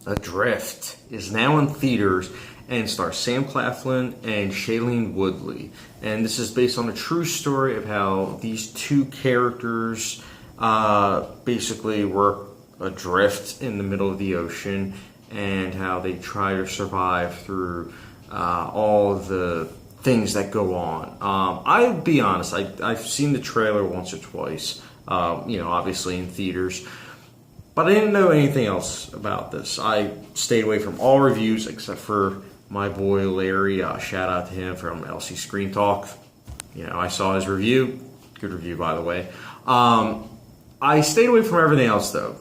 Adrift is now in theaters and stars Sam Claflin and Shailene Woodley. And this is based on a true story of how these two characters basically were adrift in the middle of the ocean and how they try to survive through all the things that go on. I'll be honest, I've seen the trailer once or twice, obviously in theaters. But I didn't know anything else about this. I stayed away from all reviews except for my boy Larry. Shout out to him from LC Screen Talk. I saw his review. Good review, by the way. I stayed away from everything else, though.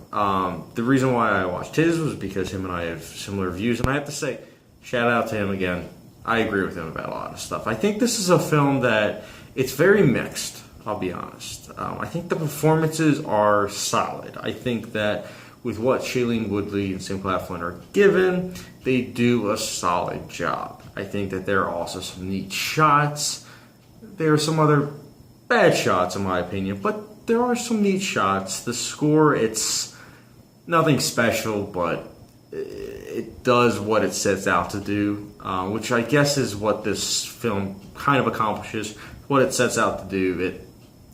The reason why I watched his was because him and I have similar views. And I have to say, shout out to him again. I agree with him about a lot of stuff. I think this is a film that it's very mixed. I'll be honest. I think the performances are solid. I think that with what Shailene Woodley and Sam Claflin are given, they do a solid job. I think that there are also some neat shots. There are some other bad shots, in my opinion, but there are some neat shots. The score, it's nothing special, but it does what it sets out to do, which I guess is what this film kind of accomplishes. What it sets out to do, it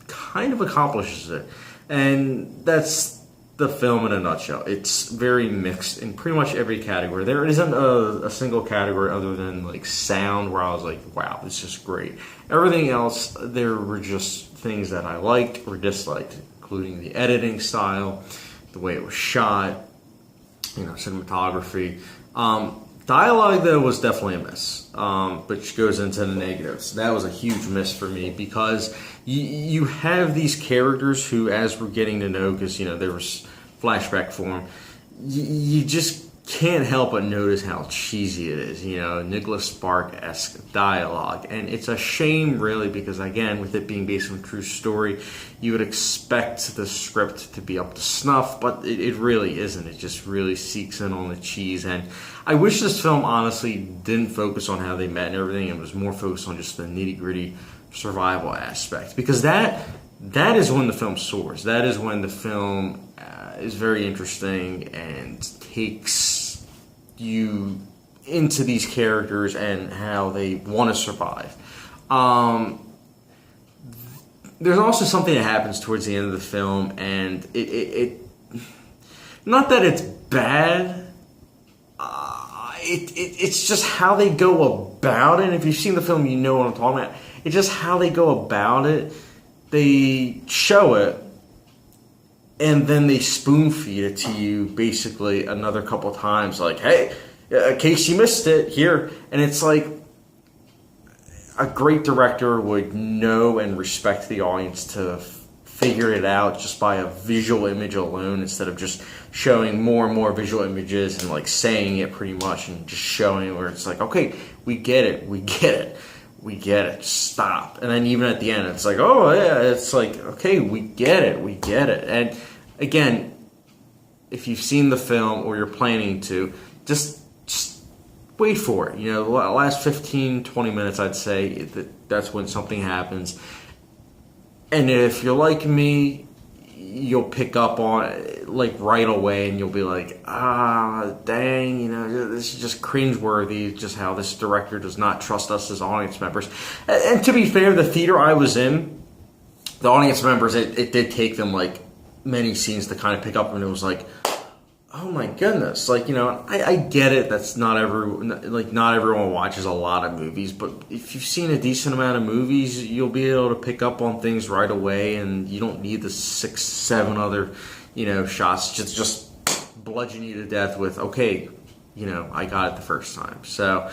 kind of accomplishes it. And that's the film in a nutshell. It's very mixed in pretty much every category. There isn't a single category other than like sound where I was like, wow, this is great. Everything else, there were just things that I liked or disliked, including the editing style, the way it was shot, cinematography. Dialogue, though, was definitely a miss, which goes into the negatives. That was a huge miss for me because you have these characters who, as we're getting to know, because, there was flashback form, you just can't help but notice how cheesy it is, Nicholas Spark-esque dialogue. And it's a shame, really, because, again, with it being based on a true story, you would expect the script to be up to snuff, but it really isn't. It just really seeks in on the cheese. And I wish this film, honestly, didn't focus on how they met and everything. It was more focused on just the nitty-gritty survival aspect. Because that is when the film soars. That is when the film is very interesting and takes you into these characters and how they want to survive. There's also something that happens towards the end of the film, and it not that it's bad, it's just how they go about it. If you've seen the film, you know what I'm talking about. It's just how they go about it. They show it, and then they spoon feed it to you basically another couple times, like, hey, in case you missed it, here. And it's like a great director would know and respect the audience to figure it out just by a visual image alone, instead of just showing more and more visual images and like saying it pretty much and just showing it, where it's like, okay, we get it, stop. And then even at the end, it's like, oh yeah, it's like, okay, we get it. And again, if you've seen the film or you're planning to, just wait for it. The last 15, 20 minutes, I'd say that's when something happens. And if you're like me, you'll pick up on it like right away, and you'll be like, dang, this is just cringeworthy, just how this director does not trust us as audience members. And to be fair, the theater I was in, the audience members, it did take them like many scenes to kind of pick up, and it was like, oh my goodness, I get it. That's not everyone watches a lot of movies, but if you've seen a decent amount of movies, you'll be able to pick up on things right away, and you don't need the 6, 7 other, shots just bludgeon you to death with, okay, I got it the first time. So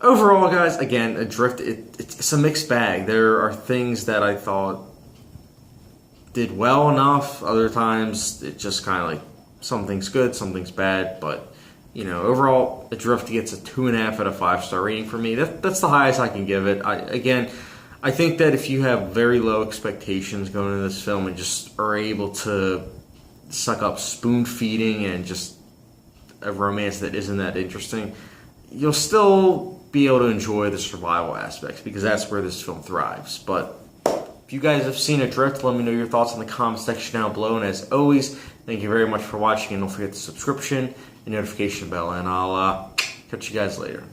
overall, guys, again, Adrift, it's a mixed bag. There are things that I thought did well enough. Other times, it just kind of like, something's good, something's bad, but overall, Adrift gets a 2.5 out of 5-star rating for me. That's the highest I can give it. I think that if you have very low expectations going into this film and just are able to suck up spoon feeding and just a romance that isn't that interesting, you'll still be able to enjoy the survival aspects, because that's where this film thrives. But If you guys have seen Adrift, let me know your thoughts in the comment section down below. And as always, thank you very much for watching. And don't forget the subscription and notification bell. And I'll catch you guys later.